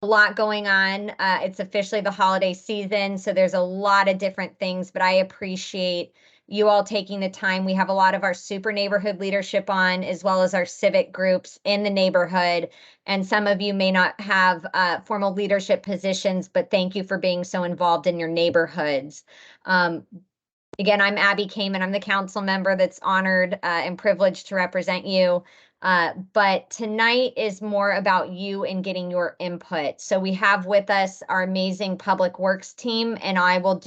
a lot going on. It's officially the holiday season, so there's a lot of different things, but I appreciate you all taking the time. We have a lot of our super neighborhood leadership on, as well as our civic groups in the neighborhood. And some of you may not have formal leadership positions, but thank you for being so involved in your neighborhoods. Again, I'm Abby Kamen. I'm the council member that's honored and privileged to represent you. But tonight is more about you and getting your input. So we have with us our amazing public works team, and I will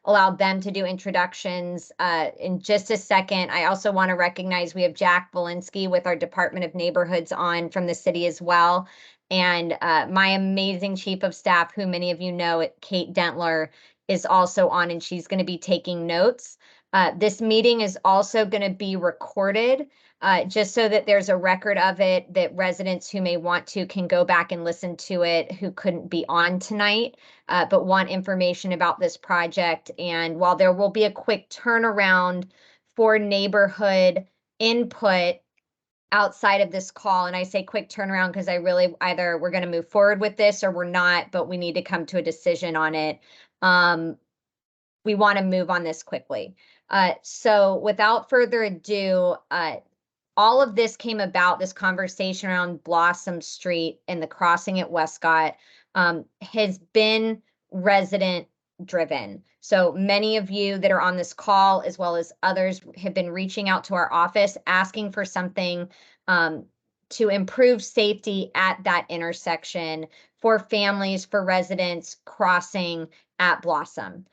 allow them to do introductions in just a second. I also want to recognize we have Jack Walensky with our Department of Neighborhoods on from the city as well. And my amazing chief of staff, who many of you know, Kate Dentler, is also on, and she's going to be taking notes. This meeting is also going to be recorded, just so that there's a record of it, that residents who may want to can go back and listen to it who couldn't be on tonight, but want information about this project. And while there will be a quick turnaround for neighborhood input outside of this call, and I say quick turnaround because I really either we're going to move forward with this or we're not, but we need to come to a decision on it. We want to move on this quickly. So without further ado, all of this came about, this conversation around Blossom Street and the crossing at Westcott has been resident driven. So many of you that are on this call, as well as others, have been reaching out to our office asking for something to improve safety at that intersection for families, for residents crossing at Blossom.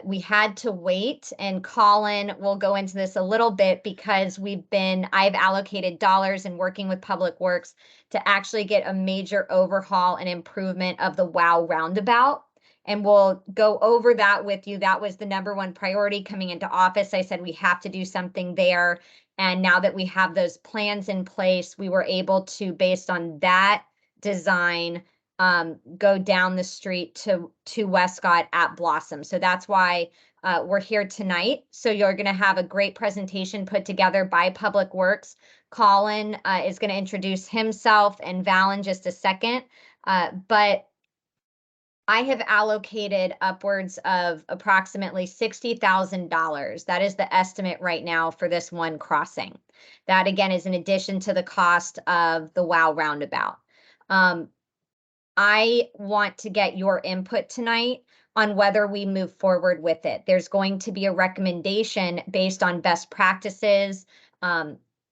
We had to wait, and Colin will go into this a little bit because I've allocated dollars and working with Public Works to actually get a major overhaul and improvement of the WOW roundabout. And we'll go over that with you. That was the #1 priority coming into office. I said we have to do something there. And now that we have those plans in place, we were able to, based on that design, go down the street to Westcott at Blossom. So that's why we're here tonight. So you're going to have a great presentation put together by Public Works. Colin is going to introduce himself and Val in just a second. But I have allocated upwards of approximately $60,000. That is the estimate right now for this one crossing. That again is in addition to the cost of the WOW roundabout. I want to get your input tonight on whether we move forward with it. There's going to be a recommendation based on best practices,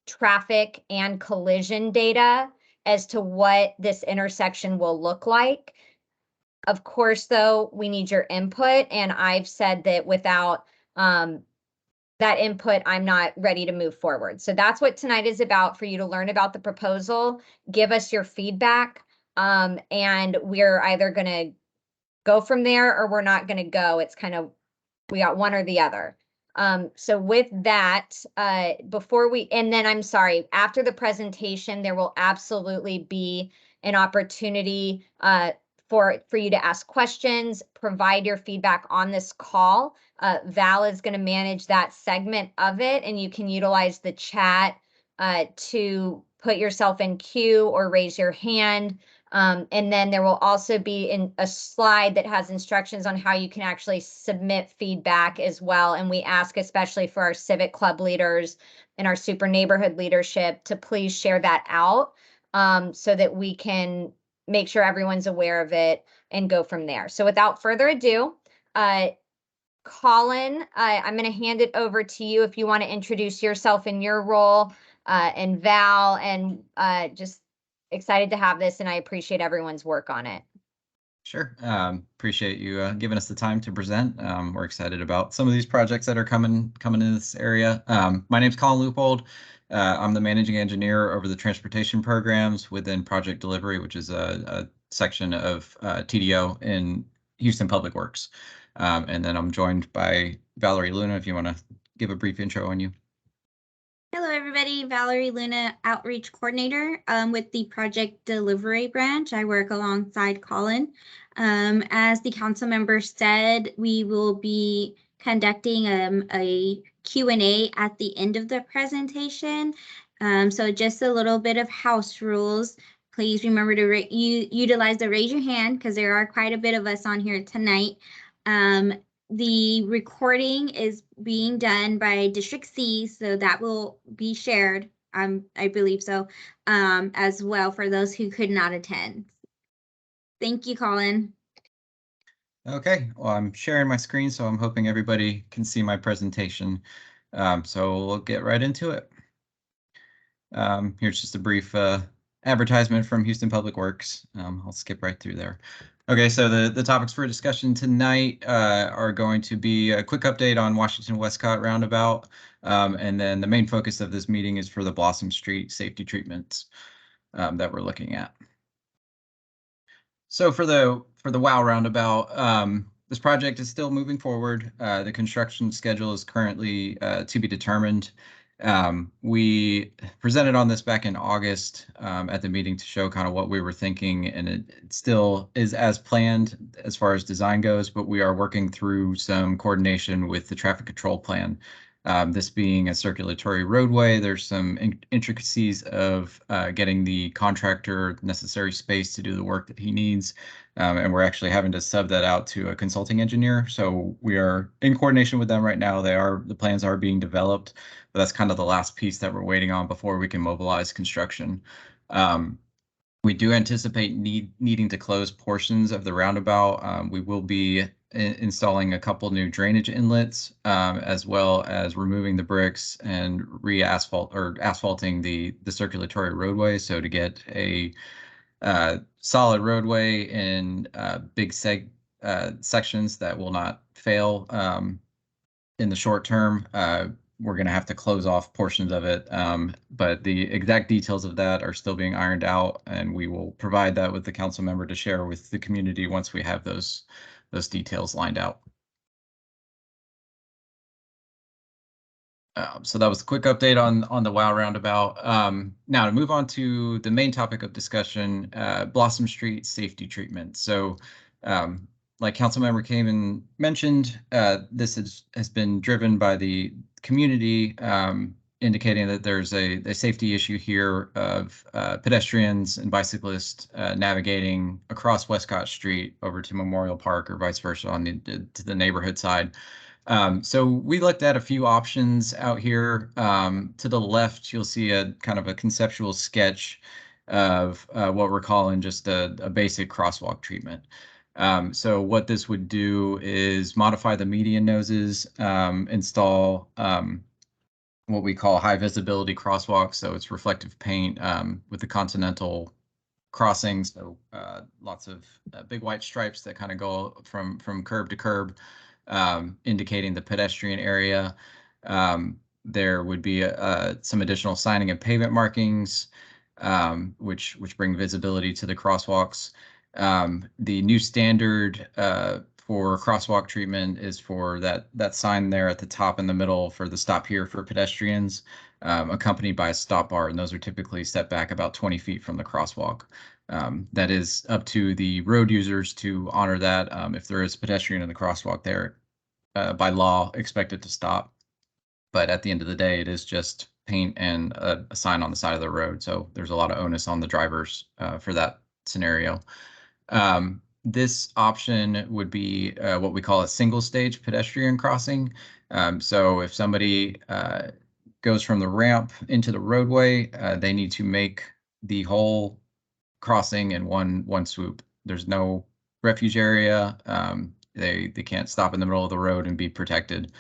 traffic and collision data as to what this intersection will look like. Of course, though, we need your input, and I've said that without that input, I'm not ready to move forward. So that's what tonight is about, for you to learn about the proposal, give us your feedback, and we're either going to go from there or we're not going to go. It's kind of, we got one or the other. So with that, and then I'm sorry, after the presentation, there will absolutely be an opportunity for you to ask questions, provide your feedback on this call. Val is going to manage that segment of it, and you can utilize the chat to put yourself in queue or raise your hand. And then there will also be a slide that has instructions on how you can actually submit feedback as well. And we ask, especially for our civic club leaders and our super neighborhood leadership, to please share that out so that we can make sure everyone's aware of it and go from there. So without further ado, Colin, I'm going to hand it over to you if you want to introduce yourself in your role, and Val, and just excited to have this, and I appreciate everyone's work on it. Sure. Appreciate you giving us the time to present. We're excited about some of these projects that are coming in this area. My name's Colin Leupold. I'm the managing engineer over the transportation programs within Project Delivery, which is a section of TDO in Houston Public Works. And then I'm joined by Valerie Luna, if you want to give a brief intro on you. Hello, everybody. Valerie Luna, Outreach Coordinator with the Project Delivery Branch. I work alongside Colin. As the council member said, we will be conducting a Q&A at the end of the presentation. So just a little bit of house rules. please remember to utilize the raise your hand because there are quite a bit of us on here tonight. The recording is being done by District C, so that will be shared, I believe so, as well for those who could not attend. Thank you, Colin. Okay, well, I'm sharing my screen, so I'm hoping everybody can see my presentation. So we'll get right into it. Here's just a brief advertisement from Houston Public Works. I'll skip right through there. Okay, so the topics for discussion tonight are going to be a quick update on Washington Westcott Roundabout, and then the main focus of this meeting is for the Blossom Street safety treatments that we're looking at. So for the WOW Roundabout, this project is still moving forward. The construction schedule is currently to be determined. We presented on this back in August at the meeting to show kind of what we were thinking, and it still is as planned as far as design goes, but we are working through some coordination with the traffic control plan. This being a circulatory roadway, there's some intricacies of getting the contractor necessary space to do the work that he needs. And we're actually having to sub that out to a consulting engineer. So we are in coordination with them right now. The plans are being developed, but that's kind of the last piece that we're waiting on before we can mobilize construction. We do anticipate needing to close portions of the roundabout. We will be installing a couple new drainage inlets, as well as removing the bricks and asphalting the circulatory roadway. So to get a solid roadway in big sections that will not fail in the short term, we're going to have to close off portions of it, but the exact details of that are still being ironed out, and we will provide that with the council member to share with the community once we have those details lined out. So that was a quick update on the WOW Roundabout. Now to move on to the main topic of discussion, Blossom Street safety treatment. So like Councilmember Kamen mentioned, this has been driven by the community, indicating that there's a safety issue here of pedestrians and bicyclists navigating across Westcott Street over to Memorial Park or vice versa to the neighborhood side. So we looked at a few options out here. To the left, you'll see a kind of a conceptual sketch of what we're calling just a basic crosswalk treatment. So what this would do is modify the median noses, install what we call high visibility crosswalks. So it's reflective paint with the continental crossing. So lots of big white stripes that kind of go from curb to curb, indicating the pedestrian area. There would be some additional signing and pavement markings, which bring visibility to the crosswalks. The new standard for crosswalk treatment is for that sign there at the top in the middle for the stop here for pedestrians, accompanied by a stop bar, and those are typically set back about 20 feet from the crosswalk. That is up to the road users to honor that. If there is a pedestrian in the crosswalk, they're by law expected to stop. But at the end of the day, it is just paint and a sign on the side of the road. So there's a lot of onus on the drivers for that scenario. This option would be what we call a single stage pedestrian crossing. So if somebody goes from the ramp into the roadway, they need to make the whole crossing in one swoop. There's no refuge area. They can't stop in the middle of the road and be protected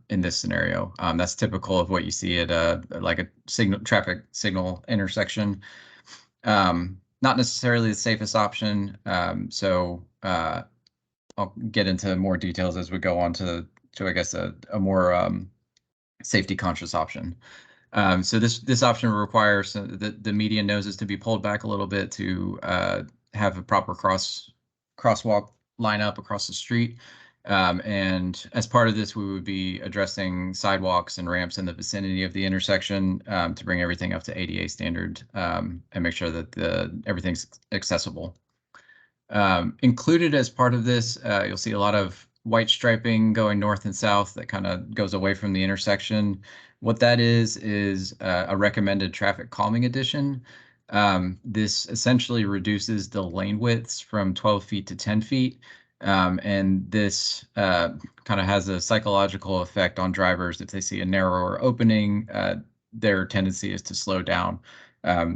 in this scenario. That's typical of what you see at like a traffic signal intersection. Not necessarily the safest option. So I'll get into more details as we go on to I guess a more safety conscious option. So this option requires the median noses to be pulled back a little bit to have a proper crosswalk line up across the street. And as part of this, we would be addressing sidewalks and ramps in the vicinity of the intersection to bring everything up to ADA standard and make sure that everything's accessible. Included as part of this, you'll see a lot of white striping going north and south that kind of goes away from the intersection. What that is a recommended traffic calming addition. This essentially reduces the lane widths from 12 feet to 10 feet. And this kind of has a psychological effect on drivers. If they see a narrower opening, their tendency is to slow down.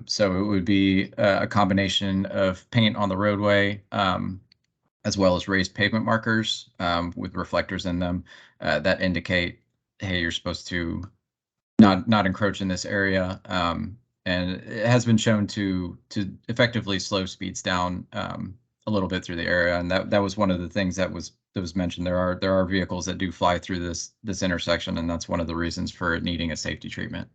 So it would be a combination of paint on the roadway, as well as raised pavement markers with reflectors in them that indicate, hey, you're supposed to not encroach in this area. And it has been shown to effectively slow speeds down a little bit through the area, and that was one of the things that was mentioned. There are vehicles that do fly through this intersection, and that's one of the reasons for it needing a safety treatment.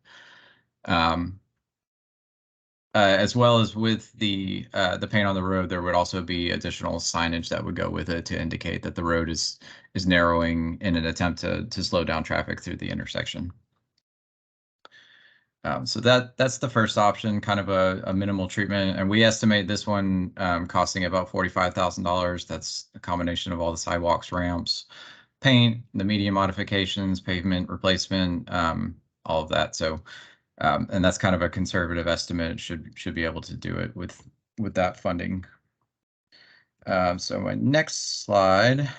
As well as with the paint on the road, there would also be additional signage that would go with it to indicate that the road is narrowing in an attempt to slow down traffic through the intersection. So that's the first option, kind of a minimal treatment, and we estimate this one costing about $45,000. That's a combination of all the sidewalks, ramps, paint, the median modifications, pavement replacement, all of that. So, and that's kind of a conservative estimate. Should be able to do it with that funding. So my next slide.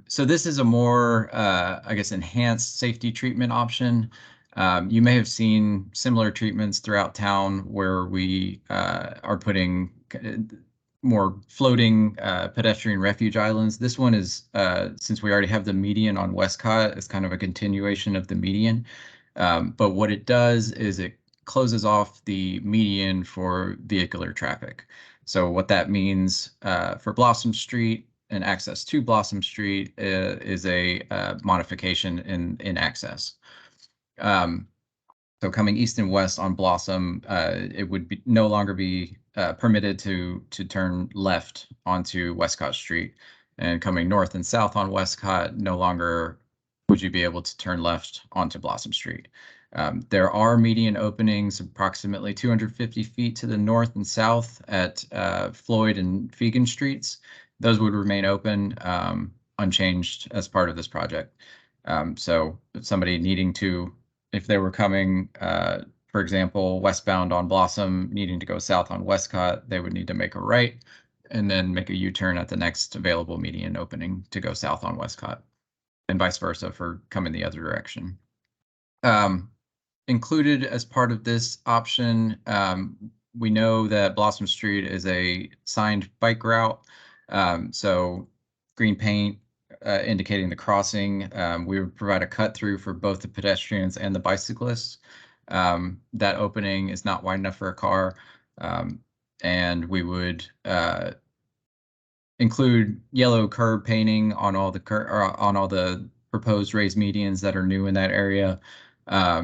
So this is a more, I guess, enhanced safety treatment option. You may have seen similar treatments throughout town where we are putting more floating pedestrian refuge islands. This one is, since we already have the median on Westcott, it's kind of a continuation of the median. But what it does is it closes off the median for vehicular traffic. So what that means for Blossom Street, and access to Blossom Street is a modification in access. So coming east and west on Blossom, it would no longer be permitted to turn left onto Westcott Street, and coming north and south on Westcott, no longer would you be able to turn left onto Blossom Street. There are median openings approximately 250 feet to the north and south at Floyd and Fegan Streets. Those would remain open, unchanged as part of this project. So if somebody needing to, if they were coming, for example, westbound on Blossom, needing to go south on Westcott, they would need to make a right and then make a U-turn at the next available median opening to go south on Westcott, and vice versa for coming the other direction. Included as part of this option, we know that Blossom Street is a signed bike route. So green paint indicating the crossing. We would provide a cut through for both the pedestrians and the bicyclists. That opening is not wide enough for a car, and we would include yellow curb painting on all the proposed raised medians that are new in that area.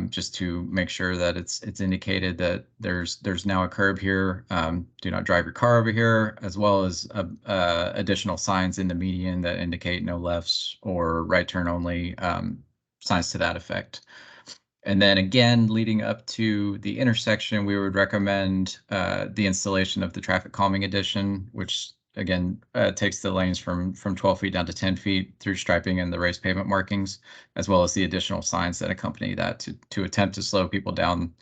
Just to make sure that it's indicated that there's now a curb here. Do not drive your car over here, as well as additional signs in the median that indicate no lefts or right turn only, signs to that effect. And then again, leading up to the intersection, we would recommend the installation of the traffic calming addition, which again takes the lanes from 12 feet down to 10 feet through striping and the raised pavement markings, as well as the additional signs that accompany that to attempt to slow people down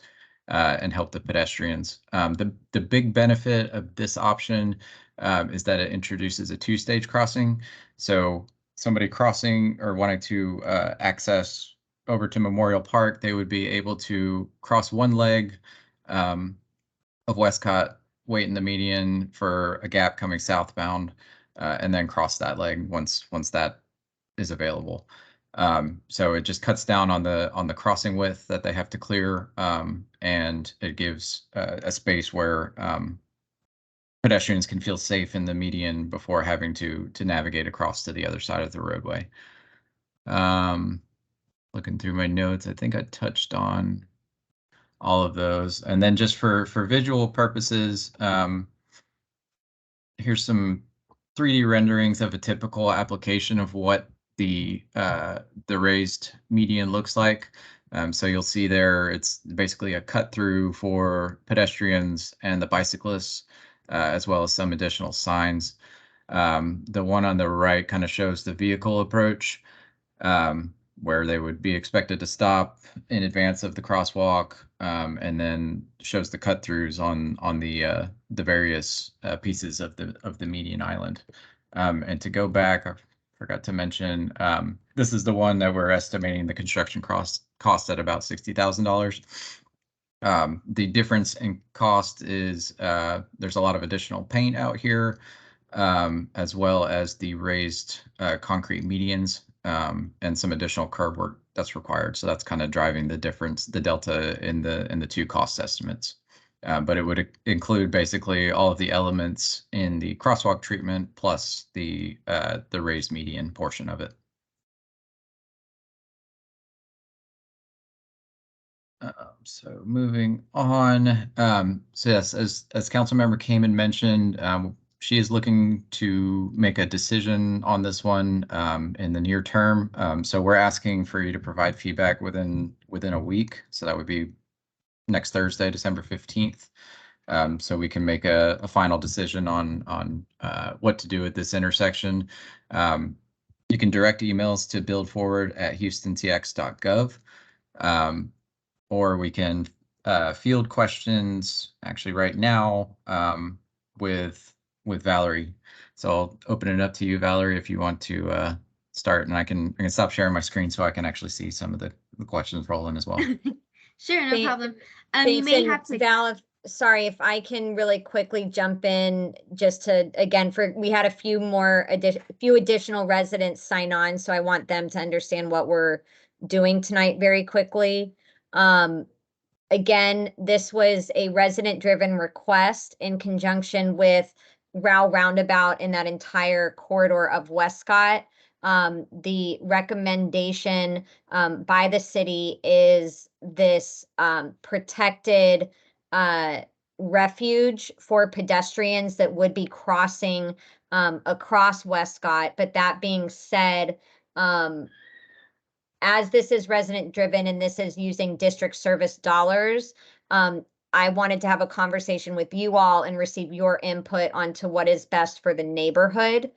and help the pedestrians. The big benefit of this option is that it introduces a two-stage crossing. So somebody crossing or wanting to access over to Memorial Park, they would be able to cross one leg of Westcott, wait in the median for a gap coming southbound, and then cross that leg once that is available. So it just cuts down on the crossing width that they have to clear, and it gives a space where pedestrians can feel safe in the median before having to navigate across to the other side of the roadway. Looking through my notes, I think I touched on all of those. And then just for visual purposes, here's some 3D renderings of a typical application of what the raised median looks like. So you'll see there, it's basically a cut through for pedestrians and the bicyclists, as well as some additional signs. The one on the right kind of shows the vehicle approach. where they would be expected to stop in advance of the crosswalk, and then shows the cut throughs on the various pieces of the median island. And to go back, I forgot to mention, this is the one that we're estimating the construction cost at about $60,000. The difference in cost is there's a lot of additional paint out here, as well as the raised concrete medians, and some additional curb work that's required. So that's kind of driving the difference, the delta in the two cost estimates. But it would include basically all of the elements in the crosswalk treatment plus the raised median portion of it. So moving on, so yes, as Councilmember Kamen mentioned, she is looking to make a decision on this one in the near term. So we're asking for you to provide feedback within a week. So that would be next Thursday, December 15th. So we can make a final decision on what to do at this intersection. You can direct emails to buildforward@houstontx.gov. Or we can field questions actually right now with Valerie. So I'll open it up to you, Valerie, if you want to start, and I can stop sharing my screen so I can actually see some of the questions rolling as well. Sure, no problem. You Thanks, may and have to. Val, sorry, if I can really quickly jump in just to, again, we had a few additional residents sign on, so I want them to understand what we're doing tonight very quickly. Again, this was a resident-driven request in conjunction with Rowell Roundabout in that entire corridor of Westcott. The recommendation by the city is this protected refuge for pedestrians that would be crossing across Westcott. But that being said, as this is resident driven and this is using district service dollars, I wanted to have a conversation with you all and receive your input onto what is best for the neighborhood.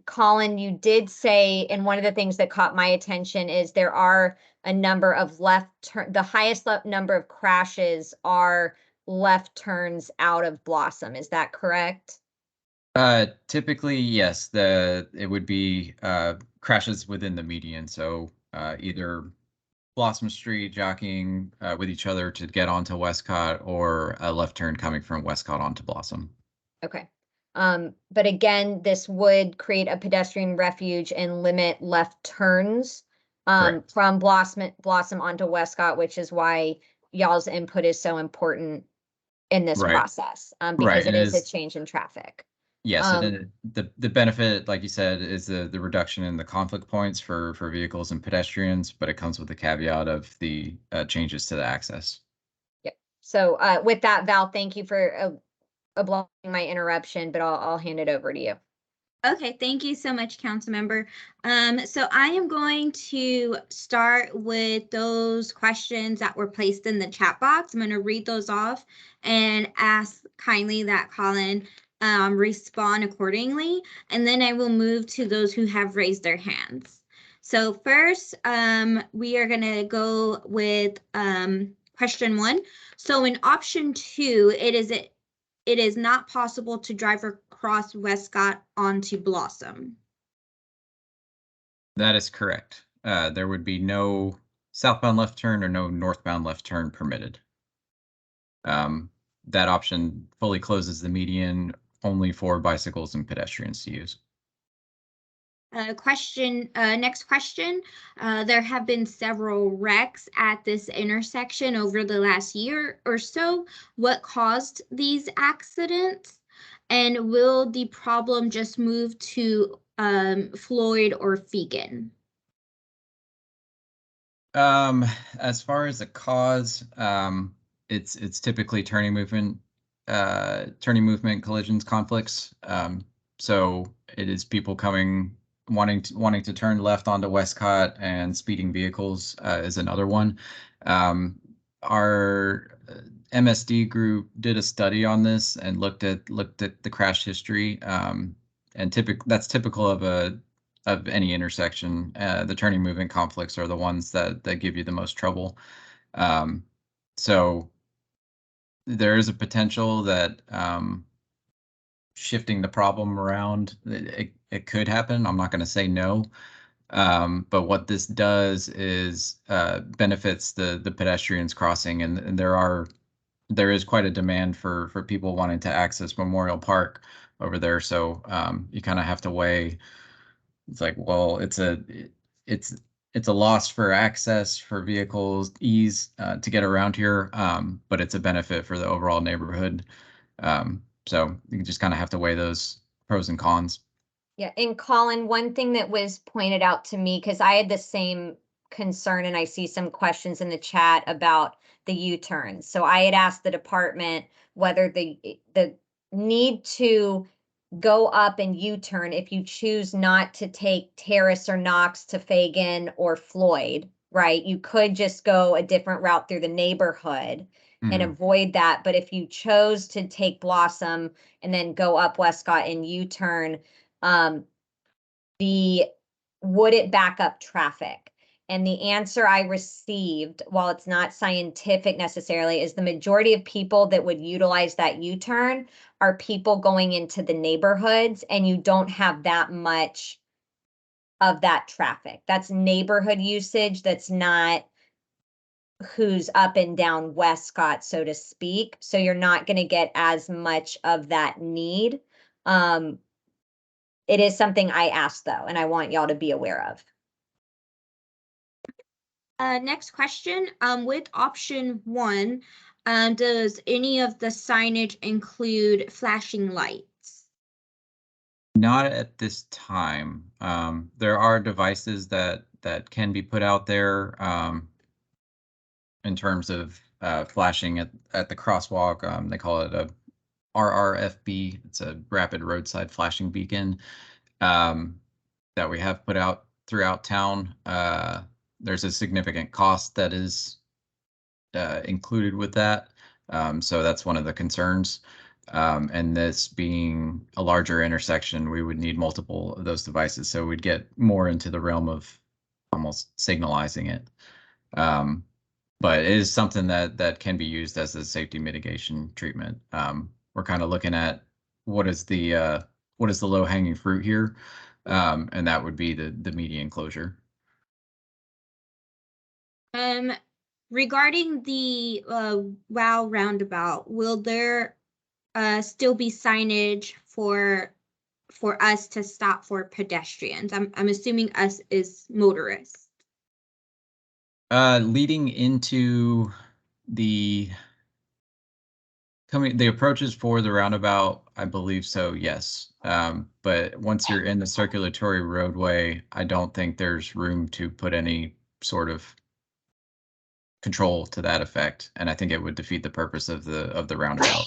Colin, you did say, and one of the things that caught my attention is there are a number of the highest number of crashes are left turns out of Blossom. Is that correct? Typically, yes, it would be crashes within the median. So either Blossom Street jockeying with each other to get onto Westcott, or a left turn coming from Westcott onto Blossom. Okay. But again, this would create a pedestrian refuge and limit left turns from Blossom onto Westcott, which is why y'all's input is so important in this process, because it is a change in traffic. Yes, the benefit, like you said, is the reduction in the conflict points for vehicles and pedestrians, but it comes with the caveat of the changes to the access. Yep. So with that, Val, thank you for blocking my interruption, but I'll hand it over to you. Okay, thank you so much, Councilmember. So I am going to start with those questions that were placed in the chat box. I'm going to read those off and ask kindly that Colin respond accordingly, and then I will move to those who have raised their hands. So first, we are going to go with question 1. So in option 2, it is not possible to drive across Westcott onto Blossom. That is correct. There would be no southbound left turn or no northbound left turn permitted. That option fully closes the median only for bicycles and pedestrians to use. Next question. There have been several wrecks at this intersection over the last year or so. What caused these accidents? And will the problem just move to Floyd or Fegan? As far as the cause, it's typically turning movement collisions, conflicts. So it is people wanting to turn left onto Westcott, and speeding vehicles is another one. Our MSD group did a study on this and looked at the crash history, and that's typical of of any intersection. The turning movement conflicts are the ones that give you the most trouble. So there is a potential that shifting the problem around, it could happen. I'm not going to say no. But what this does is benefits the pedestrians crossing, and there is quite a demand for people wanting to access Memorial Park over there. So you kind of have to weigh. It's like, well, it's a loss for access for vehicles, ease to get around here, but it's a benefit for the overall neighborhood. So you just kind of have to weigh those pros and cons. Yeah, and Colin, one thing that was pointed out to me, because I had the same concern, and I see some questions in the chat about the U-turns. So I had asked the department whether the need to go up and U-turn if you choose not to take Terrace or Knox to Fagan or Floyd, right? You could just go a different route through the neighborhood and avoid that. But if you chose to take Blossom and then go up Westcott and U-turn, would it back up traffic? And the answer I received, while it's not scientific necessarily, is the majority of people that would utilize that U-turn are people going into the neighborhoods, and you don't have that much of that traffic. That's neighborhood usage. That's not who's up and down Westcott, so to speak. So you're not going to get as much of that need. It is something I asked, though, and I want y'all to be aware of. Next question. With option 1, does any of the signage include flashing lights? Not at this time. There are devices that can be put out there in terms of flashing at the crosswalk. They call it a RRFB. It's a rapid roadside flashing beacon that we have put out throughout town. There's a significant cost that is included with that. So that's one of the concerns. And this being a larger intersection, we would need multiple of those devices. So we'd get more into the realm of almost signalizing it. But it is something that can be used as a safety mitigation treatment. We're kind of looking at what is the low hanging fruit here, and that would be the median closure. Regarding the WOW roundabout, will there still be signage for us to stop for pedestrians? I'm assuming us is motorists. Leading into the approaches for the roundabout, I believe so, yes. But once you're in the circulatory roadway, I don't think there's room to put any sort of control to that effect, and I think it would defeat the purpose of the roundabout.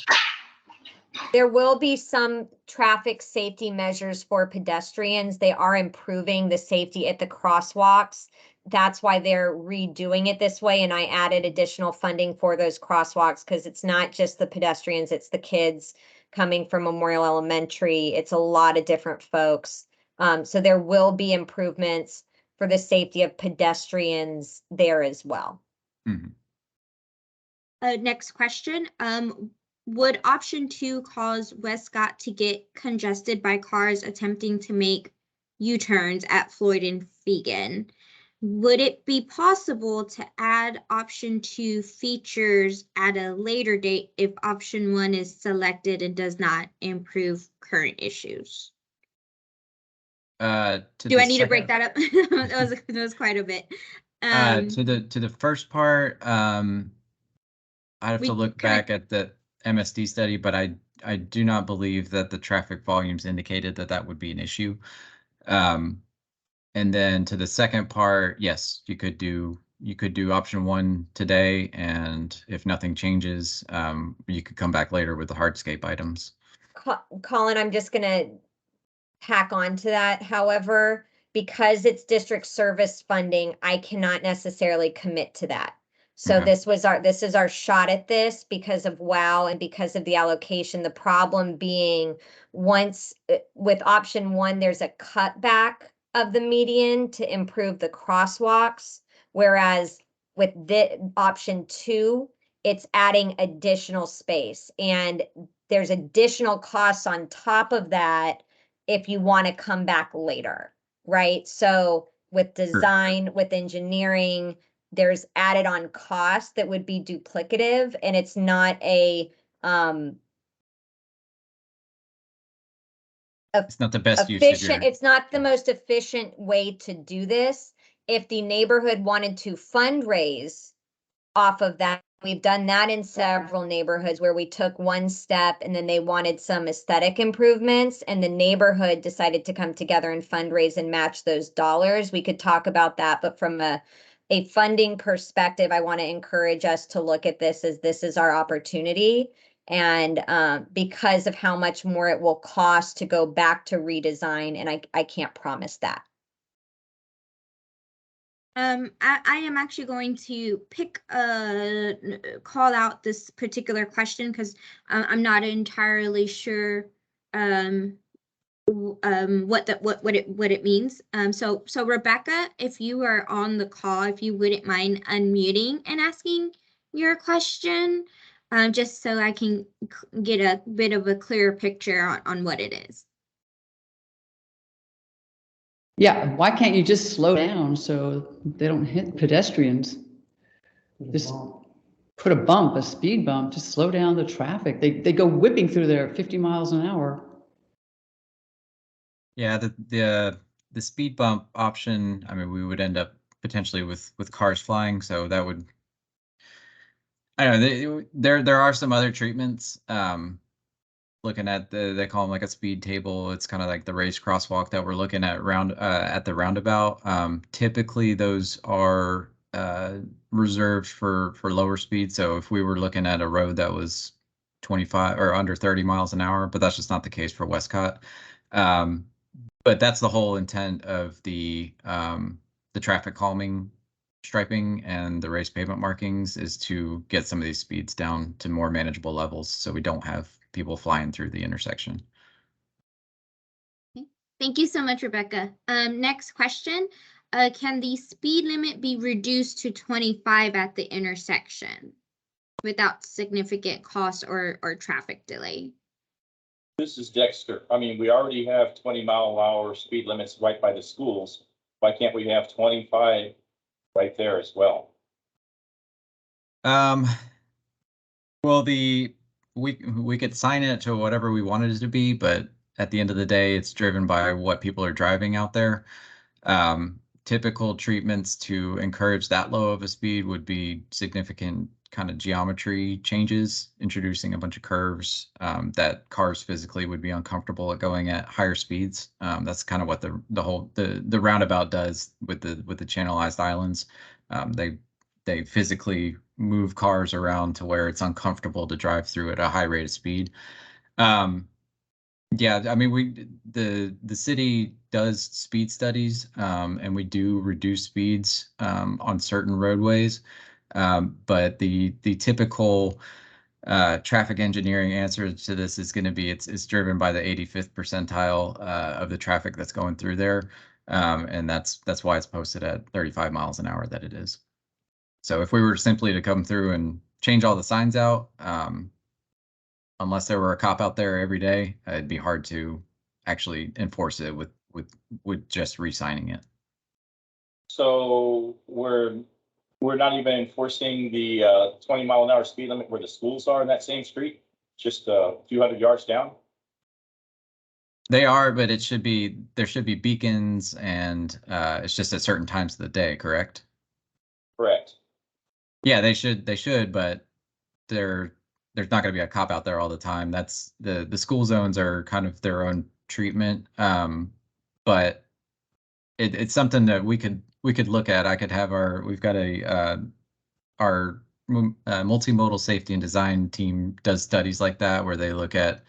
There will be some traffic safety measures for pedestrians. They are improving the safety at the crosswalks. That's why they're redoing it this way. And I added additional funding for those crosswalks because it's not just the pedestrians, it's the kids coming from Memorial Elementary. It's a lot of different folks. So there will be improvements for the safety of pedestrians there as well. Next question. Would option 2 cause Westcott to get congested by cars attempting to make U-turns at Floyd and Fagan? Would it be possible to add option 2 features at a later date if option 1 is selected and does not improve current issues? Do I need to break that up? that was quite a bit. To the first part, I'd have to look back at the MSD study, but I do not believe that the traffic volumes indicated that would be an issue. And then to the second part, yes, you could do option 1 today, and if nothing changes, you could come back later with the hardscape items. Colin, I'm just gonna tack on to that. However, because it's district service funding, I cannot necessarily commit to that. So this is our shot at this because of WOW and because of the allocation. The problem being once with option 1, there's a cutback of the median to improve the crosswalks, whereas with the option 2, it's adding additional space, and there's additional costs on top of that if you want to come back later, right? So with design, with engineering, there's added on cost that would be duplicative, and it's not It's not the best use of efficient, it's not the most efficient way to do this. If the neighborhood wanted to fundraise off of that, we've done that in several neighborhoods where we took one step and then they wanted some aesthetic improvements and the neighborhood decided to come together and fundraise and match those dollars. We could talk about that, but from a funding perspective, I want to encourage us to look at this as this is our opportunity. And because of how much more it will cost to go back to redesign, and I can't promise that. I am actually going to call out this particular question because I'm not entirely sure what it means. So Rebecca, if you are on the call, if you wouldn't mind unmuting and asking your question, just so I can get a bit of a clearer picture on what it is. Yeah, why can't you just slow down so they don't hit pedestrians? Just put a bump, a speed bump, just slow down the traffic. They go whipping through there at 50 miles an hour. Yeah, the speed bump option, I mean, we would end up potentially with cars flying, so that would, I don't know, there are some other treatments. Looking at they call them like a speed table. It's kind of like the raised crosswalk that we're looking at at the roundabout. Typically those are reserved for lower speed. So if we were looking at a road that was 25 or under 30 miles an hour, but that's just not the case for Westcott. But that's the whole intent of the traffic calming striping and the raised pavement markings is to get some of these speeds down to more manageable levels so we don't have people flying through the intersection. Okay. Thank you so much, Rebecca. Next question. Can the speed limit be reduced to 25 at the intersection without significant cost or traffic delay? This is Dexter. I mean, we already have 20-mile-an-hour speed limits right by the schools. Why can't we have 25 right there as well? Well, we could sign it to whatever we wanted it to be, but at the end of the day, it's driven by what people are driving out there. Typical treatments to encourage that low of a speed would be significant kind of geometry changes, introducing a bunch of curves that cars physically would be uncomfortable at going at higher speeds. That's kind of what the roundabout does with the channelized islands. They physically move cars around to where it's uncomfortable to drive through at a high rate of speed. Yeah, I mean, the city does speed studies, and we do reduce speeds on certain roadways. But the typical traffic engineering answer to this is going to be it's driven by the 85th percentile of the traffic that's going through there, and that's why it's posted at 35 miles an hour that it is. So if we were simply to come through and change all the signs out, unless there were a cop out there every day, it'd be hard to actually enforce it with just re-signing it. So we're not even enforcing the 20-mile-an-hour speed limit where the schools are in that same street, just a few hundred yards down. They are, but there should be beacons, and it's just at certain times of the day, correct? Correct. Yeah, they should, but there's not going to be a cop out there all the time. That's the school zones are kind of their own treatment, but it's something that we could look at. I could have we've got our multimodal safety and design team does studies like that where they look at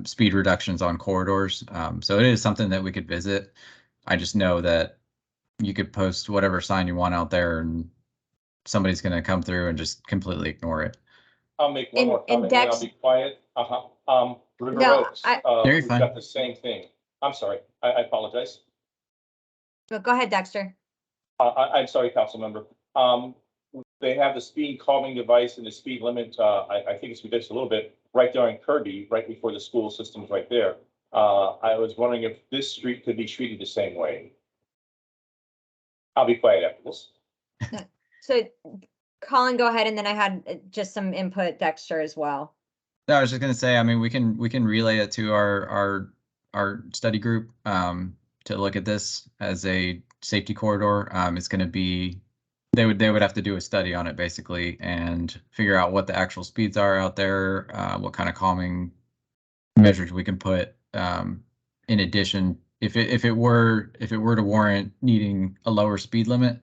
speed reductions on corridors. So it is something that we could visit. I just know that you could post whatever sign you want out there and somebody's going to come through and just completely ignore it. I'll make one more comment and I'll be quiet. River Oaks, you're we've fine. got the same thing. I'm sorry, I apologize. Go ahead, Dexter. I'm sorry, council member. They have the speed calming device and the speed limit, I think it's reduced a little bit, right there on Kirby, right before the school system's right there. I was wondering if this street could be treated the same way. I'll be quiet after this. So Colin, go ahead, and then I had just some input, Dexter, as well. No, I was just gonna say, I mean, we can relay it to our study group to look at this as a safety corridor. It's gonna be, they would have to do a study on it basically and figure out what the actual speeds are out there, what kind of calming measures we can put in addition, if it were to warrant needing a lower speed limit,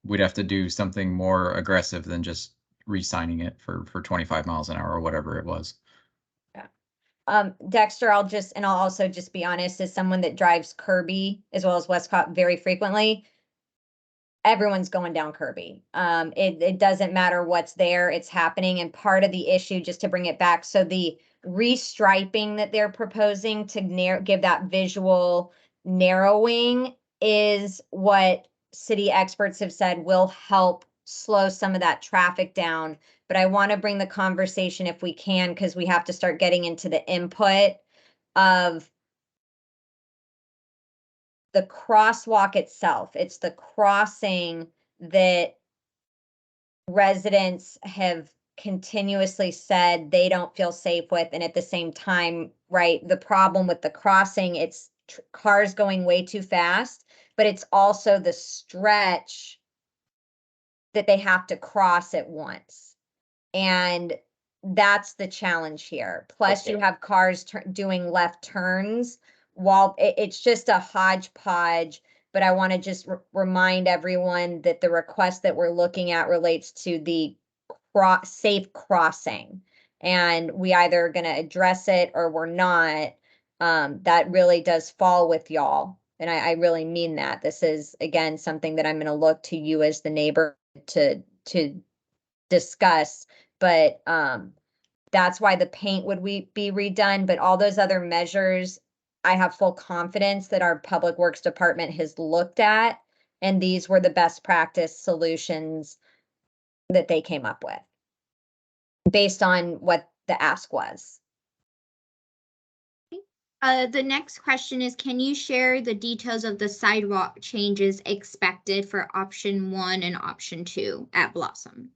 we'd have to do something more aggressive than just re-signing it for 25 miles an hour or whatever it was. Dexter, I'll also just be honest, as someone that drives Kirby as well as Westcott very frequently, everyone's going down Kirby. It doesn't matter what's there, it's happening. And part of the issue, just to bring it back, so the restriping that they're proposing to give that visual narrowing is what city experts have said will help slow some of that traffic down. But I want to bring the conversation, if we can, because we have to start getting into the input of the crosswalk itself. It's the crossing that residents have continuously said they don't feel safe with. And at the same time, right, the problem with the crossing, it's cars going way too fast, but it's also the stretch that they have to cross at once. And that's the challenge here. Plus, Okay. you have cars doing left turns while it's just a hodgepodge. But I want to just remind everyone that the request that we're looking at relates to the safe crossing. And we either are going to address it or we're not. That really does fall with y'all. And I really mean that. This is, again, something that I'm going to look to you as the neighbor to discuss. But that's why the paint would be redone. But all those other measures, I have full confidence that our Public Works Department has looked at, and these were the best practice solutions that they came up with based on what the ask was. The next question is, can you share the details of the sidewalk changes expected for option 1 and option 2 at Blossom?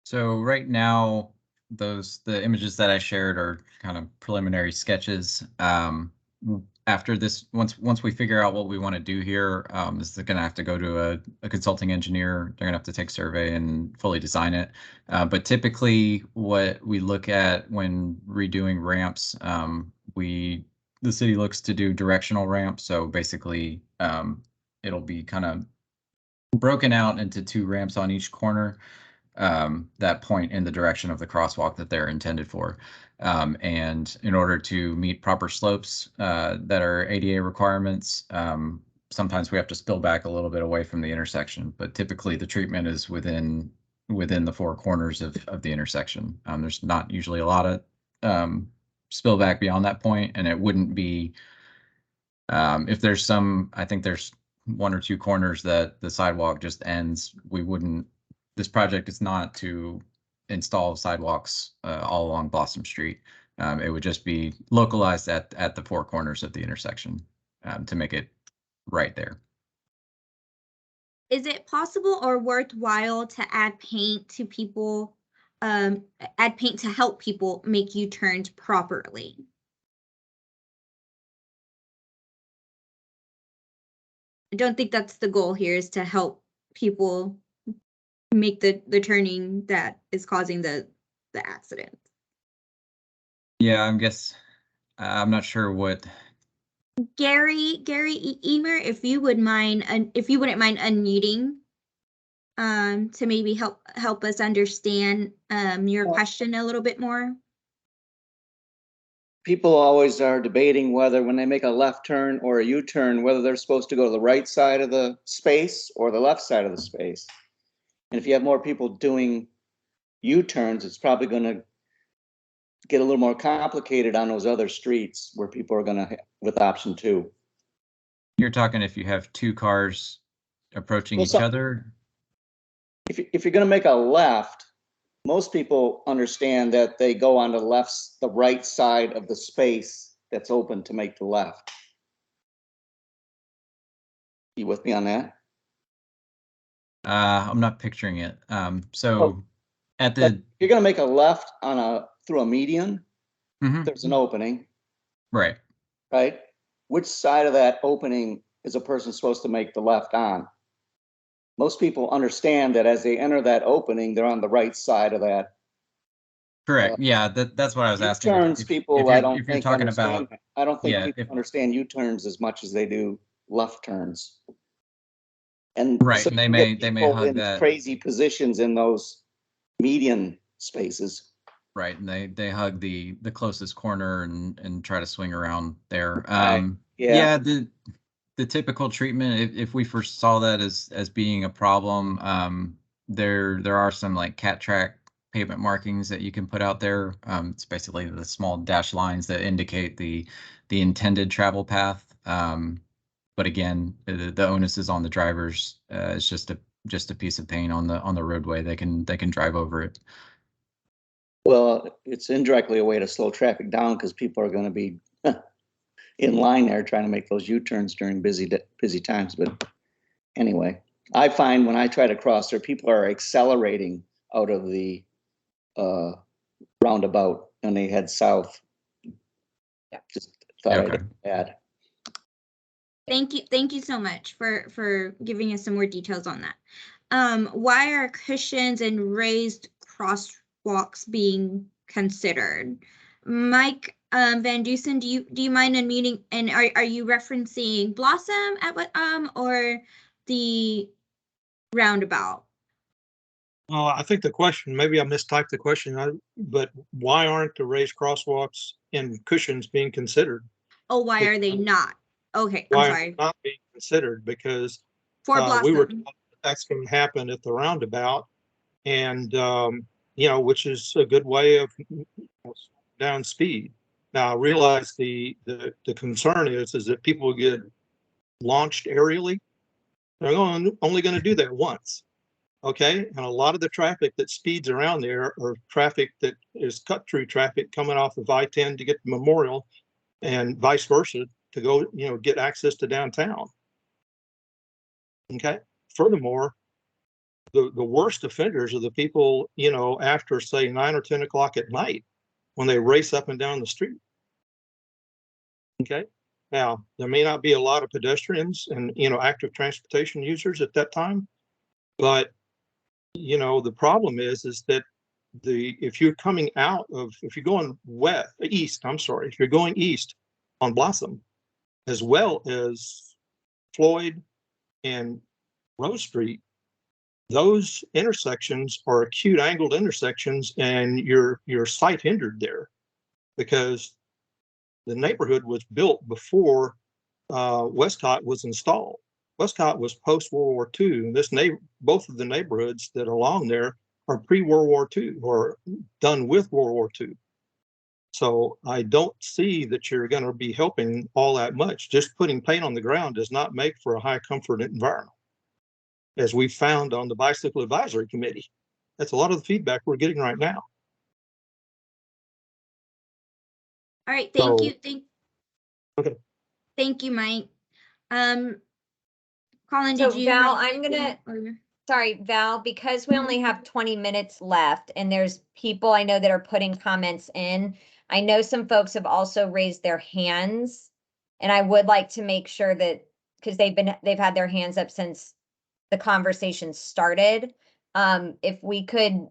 So right now, the images that I shared are kind of preliminary sketches. After this, once we figure out what we want to do here, this is going to have to go to a consulting engineer. They're going to have to take survey and fully design it. But typically, what we look at when redoing ramps, the city looks to do directional ramps. So basically, it'll be kind of broken out into 2 ramps on each corner that point in the direction of the crosswalk that they're intended for. And in order to meet proper slopes that are ADA requirements, sometimes we have to spill back a little bit away from the intersection, but typically the treatment is within the 4 corners of the intersection. There's not usually a lot of spill back beyond that point, and it wouldn't be, if there's I think there's 1 or 2 corners that the sidewalk just ends, this project is not to install sidewalks all along Blossom Street. It would just be localized at the 4 corners of the intersection to make it right there. Is it possible or worthwhile to add paint to people, add paint to help people make U-turns properly? I don't think that's the goal here, is to help people make the turning that is causing the accident. Yeah, I'm not sure what. Gary Emer, if you wouldn't mind unmuting to maybe help us understand your question a little bit more. People always are debating whether when they make a left turn or a U-turn, whether they're supposed to go to the right side of the space or the left side of the space. And if you have more people doing U-turns, it's probably going to get a little more complicated on those other streets where people are going to, with option 2. You're talking if you have two cars approaching Well, each so- other? If you're gonna make a left, most people understand that they go on the right side of the space that's open to make the left. You with me on that? I'm not picturing it. So at Like, the, if you're gonna make a left through a median, Mhm, there's an opening, right. right? Which side of that opening is a person supposed to make the left on? Most people understand that as they enter that opening, they're on the right side of that. Correct. Yeah, that's what I was asking. U-turns, people, I don't If you're think talking understand. about, I don't think yeah, people if, understand U-turns as much as they do left turns. And right, so and you get they may people hug in that, crazy positions in those median spaces. right, and they hug the closest corner and try to swing around there. Right, yeah. Yeah, the typical treatment, if we foresaw that as being a problem, there are some like cat track pavement markings that you can put out there. It's basically the small dash lines that indicate the intended travel path. But again, the onus is on the drivers. It's just a piece of paint on the roadway. They can drive over it. Well, it's indirectly a way to slow traffic down because people are going to be in line there trying to make those U-turns during busy times. But anyway, I find when I try to cross there, people are accelerating out of the roundabout and they head south. Yeah. Just thought Okay. I'd add. Thank you so much for giving us some more details on that. Why are cushions and raised crosswalks being considered? Mike Van Dusen, do you mind unmuting? And are you referencing Blossom at what or the roundabout? Well, I think the question, maybe I mistyped the question, but why aren't the raised crosswalks and cushions being considered? Oh, why are they not? Okay, I'm Why are sorry. they not being considered? Because For we were Blossom. told that's going to happen at the roundabout, and which is a good way of down speed. Now, I realize the concern is that people will get launched aerially. They're only going to do that once. Okay, and a lot of the traffic that speeds around there are traffic that is cut through traffic coming off of I-10 to get to Memorial and vice versa to go, get access to downtown. Okay, furthermore, the worst offenders are the people, after say 9 or 10 o'clock at night when they race up and down the street. Okay, now there may not be a lot of pedestrians and, active transportation users at that time, but the problem is that if you're coming if you're going if you're going east on Blossom, as well as Floyd and Rose Street, those intersections are acute angled intersections, and you're sight hindered there because the neighborhood was built before Westcott was installed. Westcott was post World War II, and both of the neighborhoods that are along there are pre-World War II or done with World War II. So I don't see that you're going to be helping all that much. Just putting paint on the ground does not make for a high comfort environment, as we found on the Bicycle Advisory Committee. That's a lot of the feedback we're getting right now. All right, thank you. Okay. Thank you, Mike. Colin, So did you? Val, sorry, Val, because we only Mm-hmm. have 20 minutes left and there's people I know that are putting comments in. I know some folks have also raised their hands. And I would like to make sure that, because they've had their hands up since the conversation started. If we could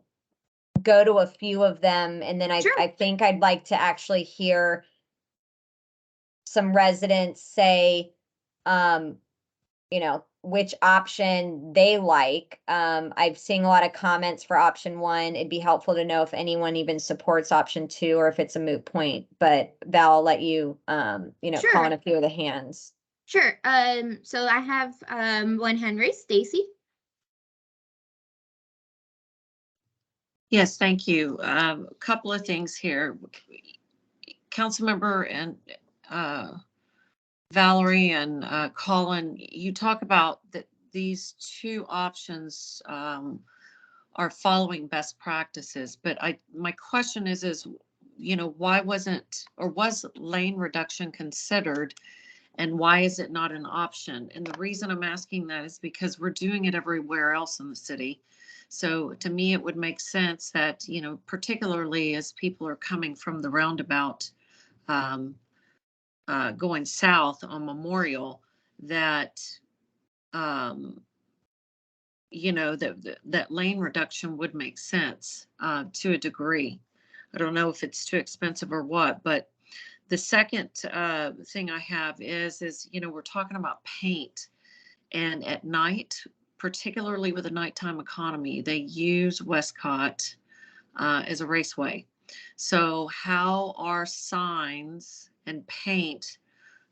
go to a few of them, and then Sure. I think I'd like to actually hear some residents say, which option they like. I've seen a lot of comments for option 1. It'd be helpful to know if anyone even supports option 2 or if it's a moot point. But Val, I'll let you, Sure. call in a few of the hands. Sure. So I have one hand raised, Stacy. Yes, thank you. A couple of things here. Councilmember and Valerie and Colin, you talk about that these two options are following best practices, but my question is, why wasn't or was lane reduction considered, and why is it not an option? And the reason I'm asking that is because we're doing it everywhere else in the city. So to me, it would make sense that, particularly as people are coming from the roundabout, going south on Memorial, that that lane reduction would make sense to a degree. I don't know if it's too expensive or what, but the second thing I have is we're talking about paint, and at night, particularly with the nighttime economy, they use Westcott as a raceway. So how are signs and paint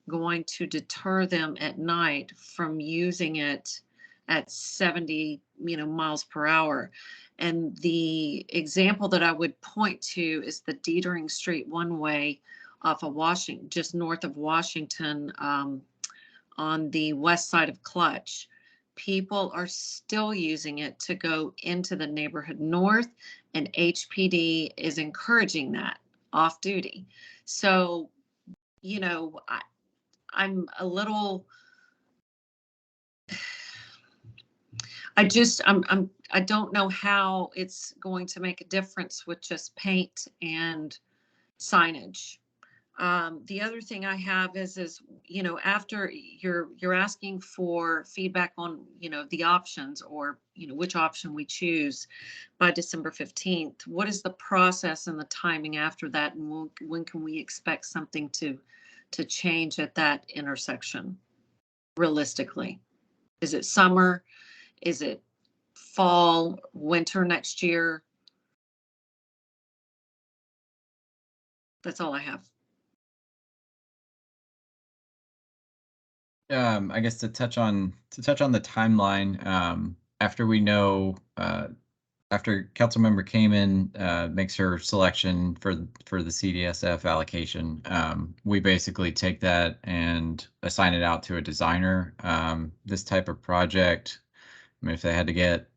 going to deter them at night from using it at 70 miles per hour? And the example that I would point to is the Dietering Street one-way off of Washington, just north of Washington, on the west side of Clutch. People are still using it to go into the neighborhood north, and HPD is encouraging that off duty. So, I'm a little, I don't know how it's going to make a difference with just paint and signage. The other thing I have is after you're asking for feedback on, the options, or, which option we choose by December 15th, what is the process and the timing after that? And when can we expect something to change at that intersection realistically? Is it summer? Is it fall, winter next year? That's all I have. I guess to touch on the timeline, after we know, after Councilmember Kamen makes her selection for the CDSF allocation, we basically take that and assign it out to a designer. This type of project, I mean, if they had to get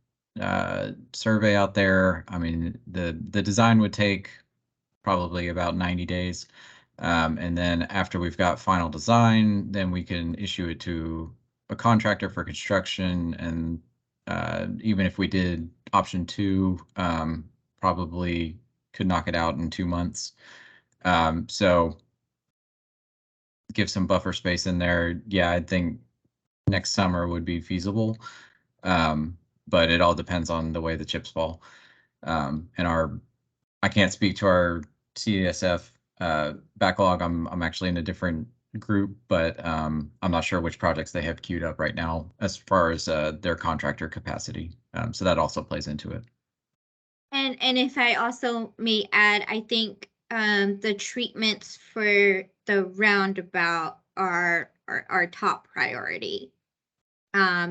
survey out there, I mean, the design would take probably about 90 days. And then after we've got final design, then we can issue it to a contractor for construction. And even if we did option 2, probably could knock it out in 2 months. So give some buffer space in there. Yeah, I think next summer would be feasible. But it all depends on the way the chips fall. And I can't speak to our CDSF backlog. I'm actually in a different group, but I'm not sure which projects they have queued up right now as far as their contractor capacity. So that also plays into it. And if I also may add, I think the treatments for the roundabout are our top priority.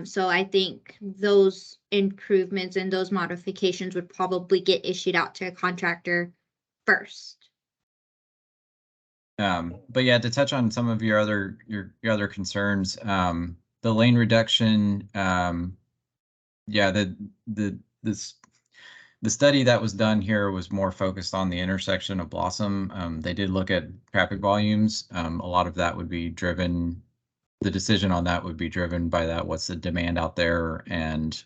So I think those improvements and those modifications would probably get issued out to a contractor first. But yeah, to touch on some of your other concerns, the lane reduction, yeah, the study that was done here was more focused on the intersection of Blossom. They did look at traffic volumes. A lot of that would be driven, the decision on that would be driven by that. What's the demand out there, and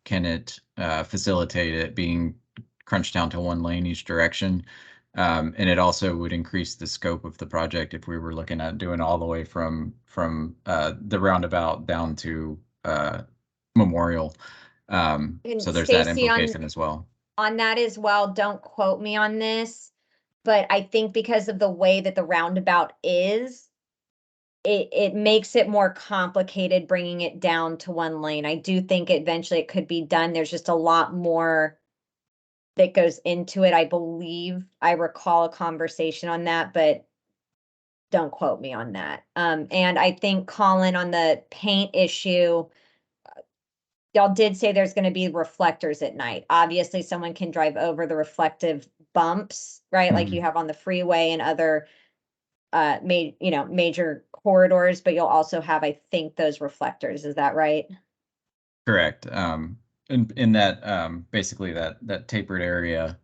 can it facilitate it being crunched down to one lane each direction? And it also would increase the scope of the project if we were looking at doing all the way from the roundabout down to Memorial. So there's that Stacy, implication as well. On that as well, don't quote me on this, but I think because of the way that the roundabout is, it makes it more complicated bringing it down to one lane. I do think eventually it could be done. There's just a lot more that goes into it. I believe I recall a conversation on that, but don't quote me on that. And I think Colin, on the paint issue, y'all did say there's going to be reflectors at night. Obviously, someone can drive over the reflective bumps, right? Like you have on the freeway and other major corridors, but you'll also have, I think, those reflectors. Is that right? Correct. In that, basically that tapered area,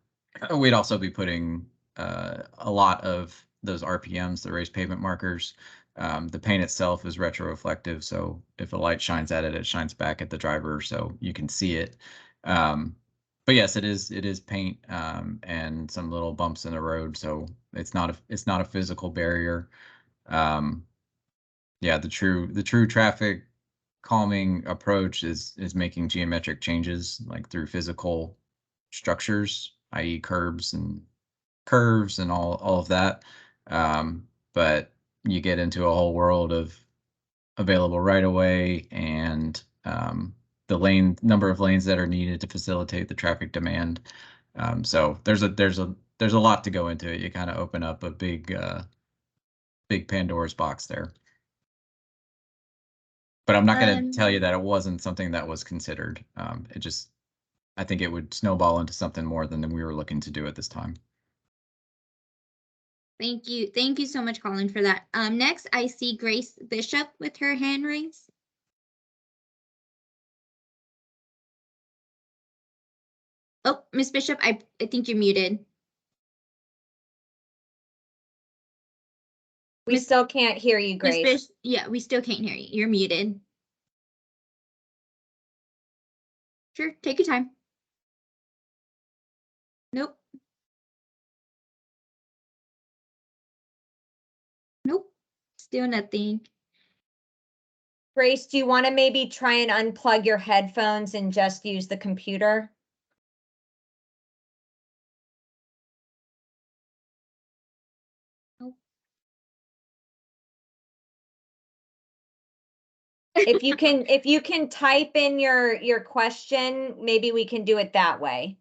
we'd also be putting a lot of those RPMs, the raised pavement markers. The paint itself is retroreflective, so if a light shines at it, it shines back at the driver, so you can see it. But yes, it is paint and some little bumps in the road, so it's not a physical barrier. Yeah, the true traffic calming approach is making geometric changes like through physical structures, i.e. curbs and curves and all of that. But you get into a whole world of available right of way and the number of lanes that are needed to facilitate the traffic demand. So there's a lot to go into it. You kind of open up a big Pandora's box there. But I'm not going to tell you that it wasn't something that was considered. I think it would snowball into something more than we were looking to do at this time. Thank you. Thank you so much, Colin, for that. Next, I see Grace Bishop with her hand raised. Oh, Miss Bishop, I think you're muted. We still can't hear you, Miss Grace. yeah, we still can't hear you. You're muted. Sure, take your time. Nope. Nope, still nothing. Grace, do you want to maybe try and unplug your headphones and just use the computer? Nope. If you can type in your question, maybe we can do it that way.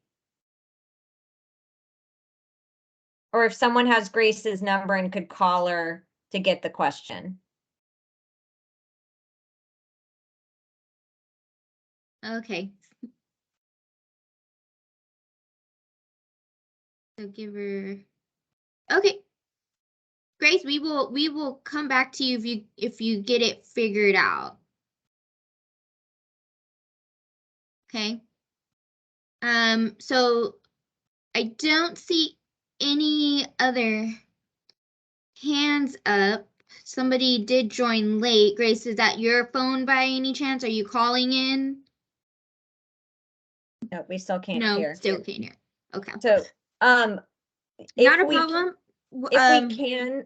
Or if someone has Grace's number and could call her to get the question. Okay. So give her. Okay. Grace, we will come back to you if you get it figured out. Okay. So I don't see any other hands up. Somebody did join late. Grace, is that your phone by any chance? Are you calling in? No, we still can't No, hear. still can't hear. Okay. So, Not a problem. If we can,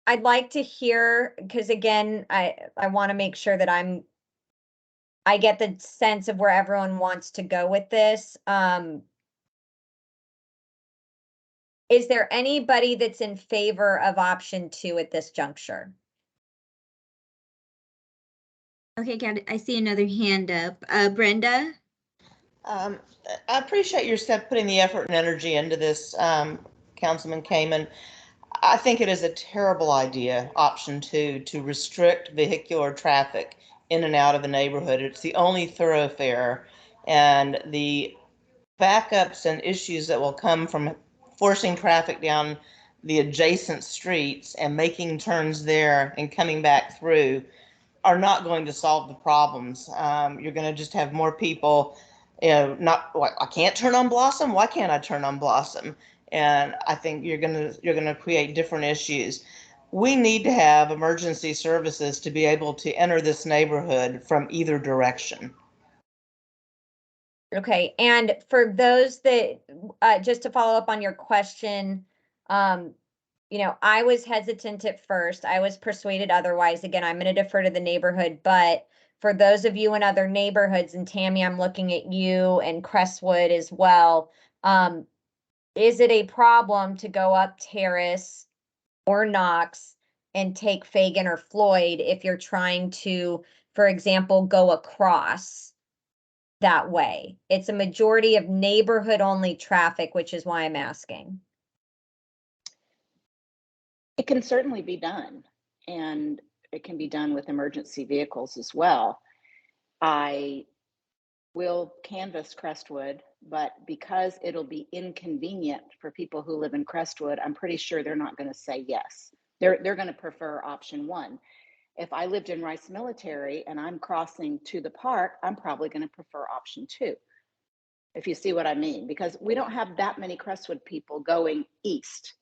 I'd like to hear, because again, I want to make sure that I get the sense of where everyone wants to go with this. Is there anybody that's in favor of option 2 at this juncture? Okay, got it. I see another hand up. Brenda? I appreciate your putting the effort and energy into this, Councilman Kamen. I think it is a terrible idea, option 2, to restrict vehicular traffic in and out of the neighborhood. It's the only thoroughfare, and the backups and issues that will come from forcing traffic down the adjacent streets and making turns there and coming back through are not going to solve the problems. You're going to just have more people, I can't turn on Blossom. Why can't I turn on Blossom? And I think you're going to create different issues. We need to have emergency services to be able to enter this neighborhood from either direction. Okay, and for those that, just to follow up on your question, I was hesitant at first. I was persuaded otherwise. Again, I'm going to defer to the neighborhood, but for those of you in other neighborhoods, and Tammy, I'm looking at you and Crestwood as well. Is it a problem to go up Terrace or Knox and take Fagan or Floyd if you're trying to, for example, go across that way? It's a majority of neighborhood only traffic, which is why I'm asking. It can certainly be done, and it can be done with emergency vehicles as well. I will canvass Crestwood, but because it'll be inconvenient for people who live in Crestwood, I'm pretty sure they're not going to say yes. They're going to prefer option one. If I lived in Rice Military and I'm crossing to the park, I'm probably going to prefer option two, if you see what I mean, because we don't have that many Crestwood people going east.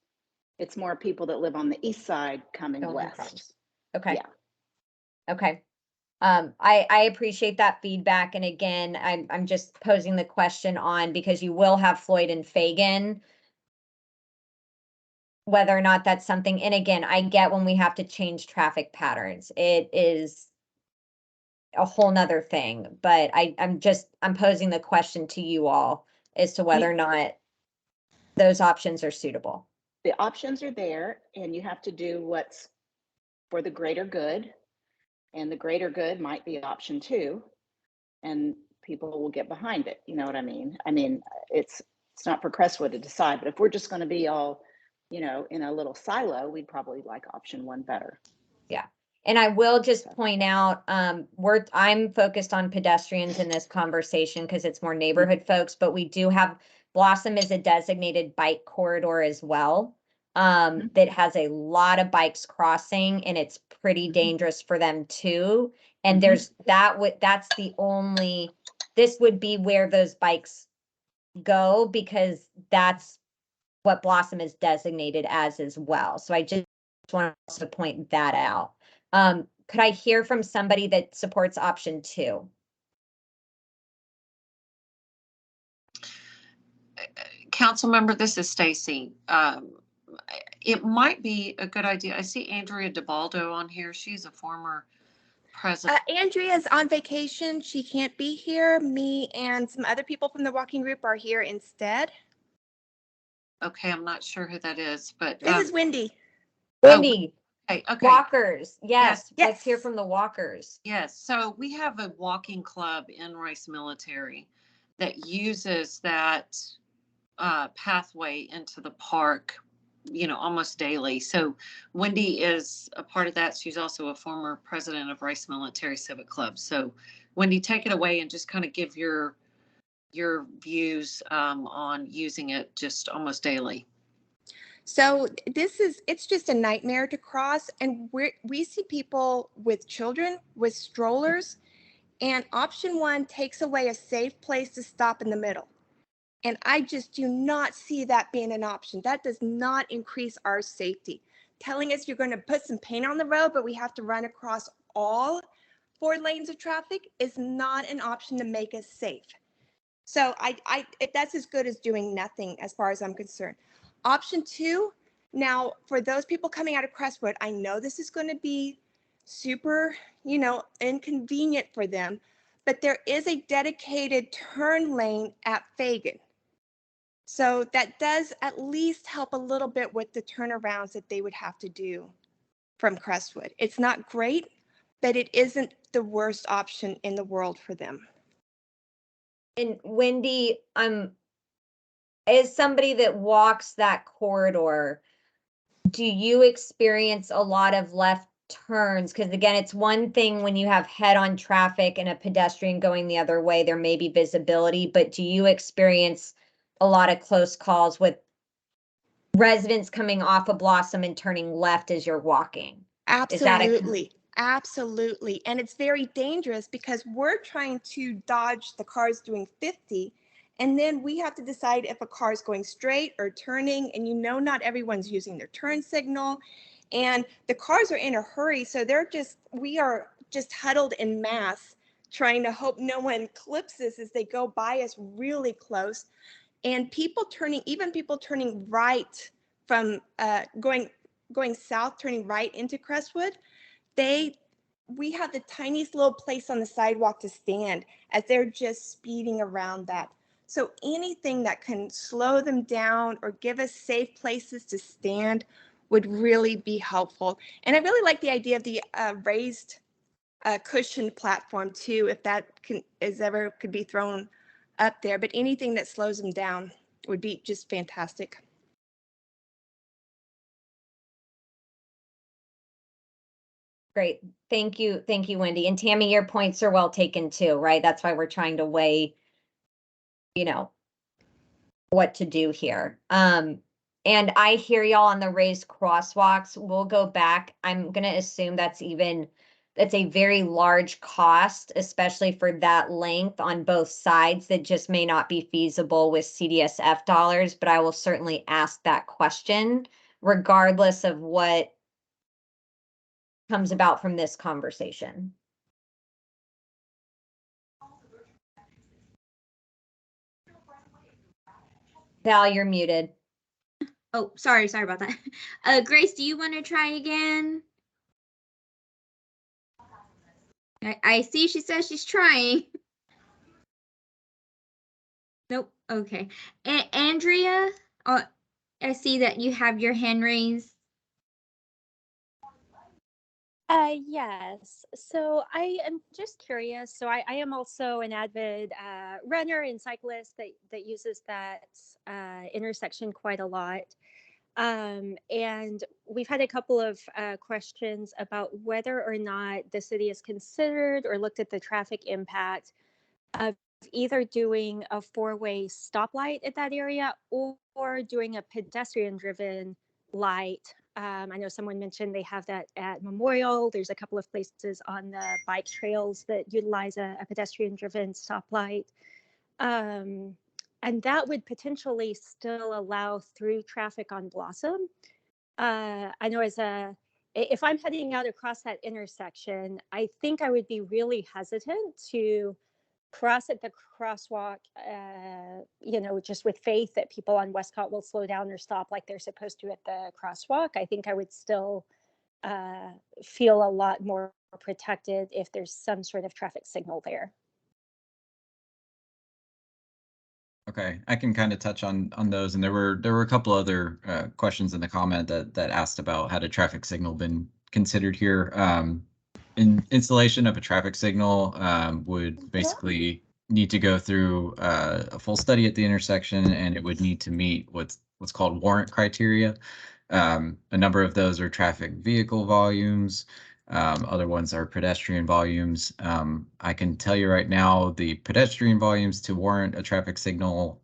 It's more people that live on the east side coming Going west. across. Okay. Yeah. Okay. I appreciate that feedback. And again, I'm just posing the question on because you will have Floyd and Fagan. Whether or not that's something, and again, I get when we have to change traffic patterns, it is a whole nother thing, but I'm posing the question to you all as to whether or not those options are suitable. The options are there, and you have to do what's for the greater good. And the greater good might be option two, and people will get behind it. You know what I mean? I mean, it's not for Crestwood to decide, but if we're just going to be all, you know, in a little silo, we'd probably like option one better. Yeah. And I will just point out, I'm focused on pedestrians in this conversation because it's more neighborhood folks, but we do have Blossom is a designated bike corridor as well. That has a lot of bikes crossing and it's pretty dangerous for them too. And there's that's the only, this would be where those bikes go because that's what Blossom is designated as well. So I just want to point that out. Could I hear from somebody that supports option two? Council member, this is Stacy. It might be a good idea. I see Andrea DeBaldo on here. She's a former president. Andrea's on vacation. She can't be here. Me and some other people from the walking group are here instead. Okay, I'm not sure who that is, but This is Wendy. Wendy. Okay, okay. Walkers. Yes. Yes. Let's hear from the walkers. Yes. So we have a walking club in Rice Military that uses that pathway into the park, you know, almost daily. So Wendy is a part of that. She's also a former president of Rice Military Civic Club. So Wendy, take it away and just kind of give your views on using it just almost daily. So it's just a nightmare to cross. And we see people with children, with strollers, and option one takes away a safe place to stop in the middle. And I just do not see that being an option. That does not increase our safety. Telling us you're going to put some paint on the road, but we have to run across all 4 lanes of traffic is not an option to make us safe. So that's as good as doing nothing as far as I'm concerned. Option two, now for those people coming out of Crestwood, I know this is going to be super, you know, inconvenient for them, but there is a dedicated turn lane at Fagan. So that does at least help a little bit with the turnarounds that they would have to do from Crestwood. It's not great, but it isn't the worst option in the world for them. And Wendy, as somebody that walks that corridor, do you experience a lot of left turns? Because again, it's one thing when you have head-on traffic and a pedestrian going the other way, there may be visibility, but do you experience a lot of close calls with residents coming off of Blossom and turning left as you're walking? Absolutely. Absolutely. And it's very dangerous because we're trying to dodge the cars doing 50. And then we have to decide if a car is going straight or turning. And you know, not everyone's using their turn signal. And the cars are in a hurry. So we are just huddled in mass trying to hope no one clips us as they go by us really close. And even people turning right from going south, turning right into Crestwood, we have the tiniest little place on the sidewalk to stand as they're just speeding around that. So anything that can slow them down or give us safe places to stand would really be helpful. And I really like the idea of the raised cushioned platform too, if that could be thrown up there. But anything that slows them down would be just fantastic. Great. Thank you. Thank you, Wendy. And Tammy, your points are well taken too, right? That's why we're trying to weigh, you know, what to do here. And I hear y'all on the raised crosswalks. We'll go back. I'm gonna assume that's a very large cost, especially for that length on both sides that just may not be feasible with CDSF dollars, but I will certainly ask that question regardless of what comes about from this conversation. Val, you're muted. Oh, sorry about that. Grace, do you want to try again? I see she says she's trying. Nope. Okay. Andrea, I see that you have your hand raised. Yes. So I am just curious. So I am also an avid runner and cyclist that uses that intersection quite a lot. And we've had a couple of questions about whether or not the city has considered or looked at the traffic impact of either doing a four-way stoplight at that area or doing a pedestrian-driven light. I know someone mentioned they have that at Memorial. There's a couple of places on the bike trails that utilize a pedestrian-driven stoplight. And that would potentially still allow through traffic on Blossom. I know if I'm heading out across that intersection, I think I would be really hesitant to cross at the crosswalk, just with faith that people on Westcott will slow down or stop like they're supposed to at the crosswalk. I think I would still feel a lot more protected if there's some sort of traffic signal there. Okay, I can kind of touch on those, and there were a couple other questions in the comment that asked about had a traffic signal been considered here. Installation of a traffic signal would basically need to go through a full study at the intersection, and it would need to meet what's called warrant criteria. A number of those are traffic vehicle volumes. Other ones are pedestrian volumes. I can tell you right now, the pedestrian volumes to warrant a traffic signal,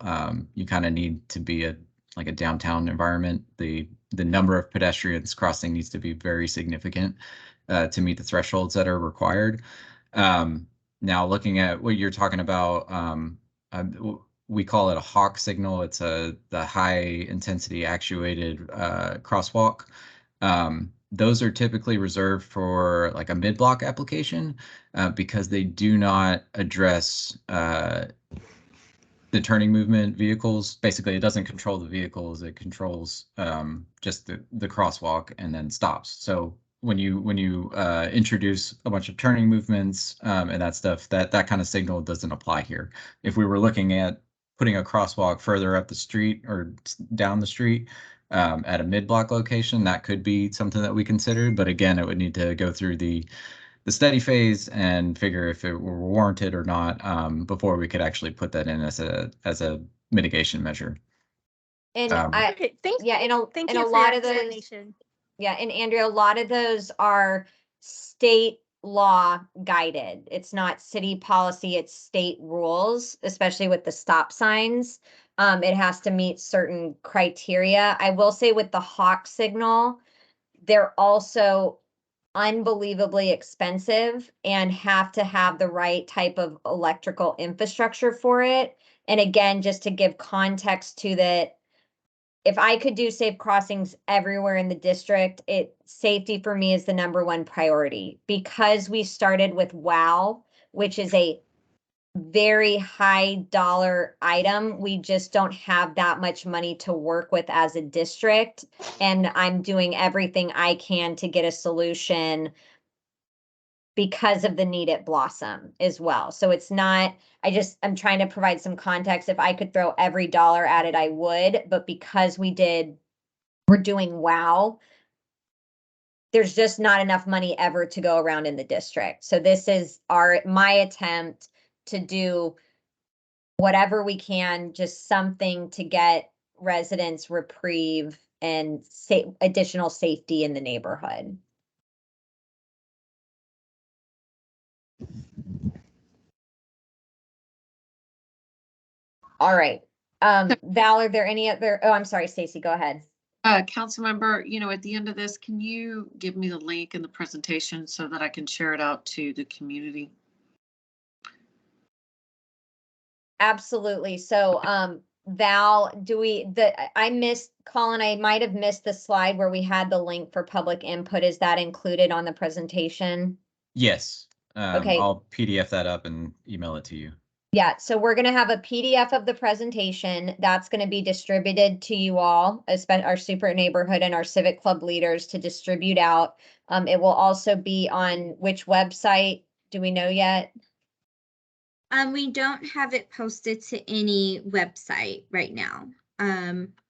you kind of need to be like a downtown environment. The number of pedestrians crossing needs to be very significant to meet the thresholds that are required. Now, looking at what you're talking about, we call it a HAWK signal. It's the high intensity actuated crosswalk. Those are typically reserved for like a mid-block application because they do not address the turning movement vehicles. Basically, it doesn't control the vehicles. It controls just the crosswalk and then stops. So when you introduce a bunch of turning movements and that stuff, that kind of signal doesn't apply here. If we were looking at putting a crosswalk further up the street or down the street, at a mid-block location, that could be something that we considered. But again, it would need to go through the study phase and figure if it were warranted or not before we could actually put that in as a mitigation measure. And Okay, thank you. Thank you a for lot your of those, explanation. yeah, and Andrea, a lot of those are state law guided. It's not city policy, it's state rules, especially with the stop signs. It has to meet certain criteria. I will say with the HAWK signal, they're also unbelievably expensive and have to have the right type of electrical infrastructure for it. And again, just to give context to that, if I could do safe crossings everywhere in the district, safety for me is the #1 priority. Because we started with WOW, which is a very high dollar item, we just don't have that much money to work with as a district. And I'm doing everything I can to get a solution because of the need at Blossom as well. So it's not, I'm trying to provide some context. If I could throw every dollar at it, I would, but because we're doing WOW, there's just not enough money ever to go around in the district. So this is my attempt to do whatever we can, just something to get residents reprieve and additional safety in the neighborhood. All right. Val, are there any other, oh, I'm sorry, Stacy, go ahead. Council member, at the end of this, can you give me the link in the presentation so that I can share it out to the community? Absolutely. So, Val, I missed, Colin, I might have missed the slide where we had the link for public input. Is that included on the presentation? Yes. Okay. I'll PDF that up and email it to you. Yeah, so we're gonna have a PDF of the presentation that's gonna be distributed to you all, especially our super neighborhood and our civic club leaders to distribute out. It will also be on which website? Do we know yet? We don't have it posted to any website right now.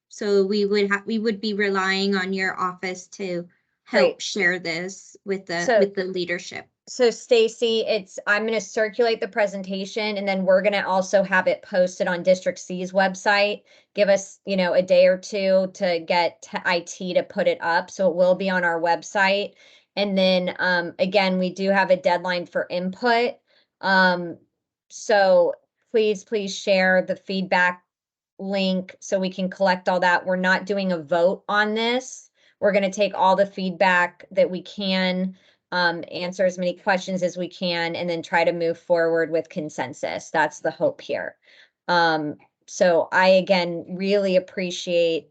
So we would be relying on your office to help Great. share this with So- the leadership. So Stacy, I'm going to circulate the presentation and then we're going to also have it posted on District C's website. Give us, a day or two to get to IT to put it up. So it will be on our website. And then, again, we do have a deadline for input. So please share the feedback link so we can collect all that. We're not doing a vote on this. We're going to take all the feedback that we can, answer as many questions as we can, and then try to move forward with consensus. That's the hope here. So I, again, really appreciate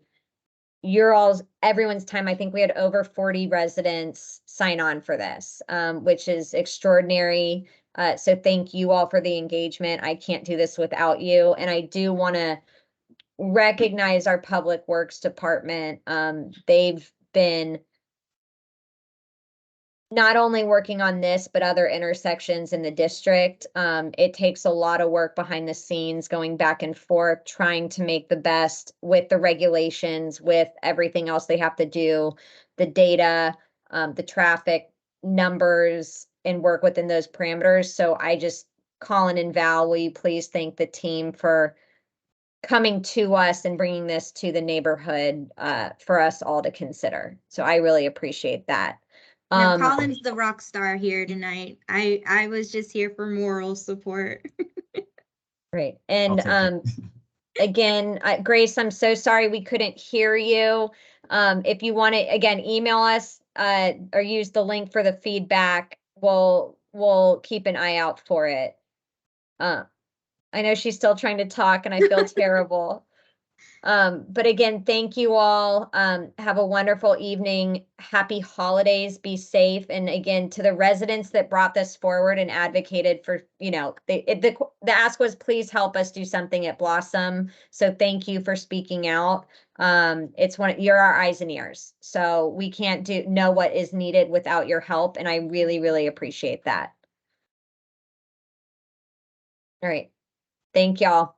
everyone's time. I think we had over 40 residents sign on for this, which is extraordinary. So thank you all for the engagement. I can't do this without you. And I do want to recognize our Public Works Department. They've been not only working on this, but other intersections in the district. It takes a lot of work behind the scenes, going back and forth, trying to make the best with the regulations, with everything else they have to do, the data, the traffic numbers, and work within those parameters. So Colin and Val, will you please thank the team for coming to us and bringing this to the neighborhood, for us all to consider. So I really appreciate that. No, Colin's the rock star here tonight. I was just here for moral support. Great. I'll And take it. again, Grace, I'm so sorry we couldn't hear you. If you want to, again, email us or use the link for the feedback, we'll keep an eye out for it. I know she's still trying to talk and I feel terrible. But again, thank you all. Have a wonderful evening. Happy holidays. Be safe. And again, to the residents that brought this forward and advocated for, the ask was, please help us do something at Blossom. So thank you for speaking out. You're our eyes and ears. So we can't know what is needed without your help. And I really, really appreciate that. All right. Thank y'all.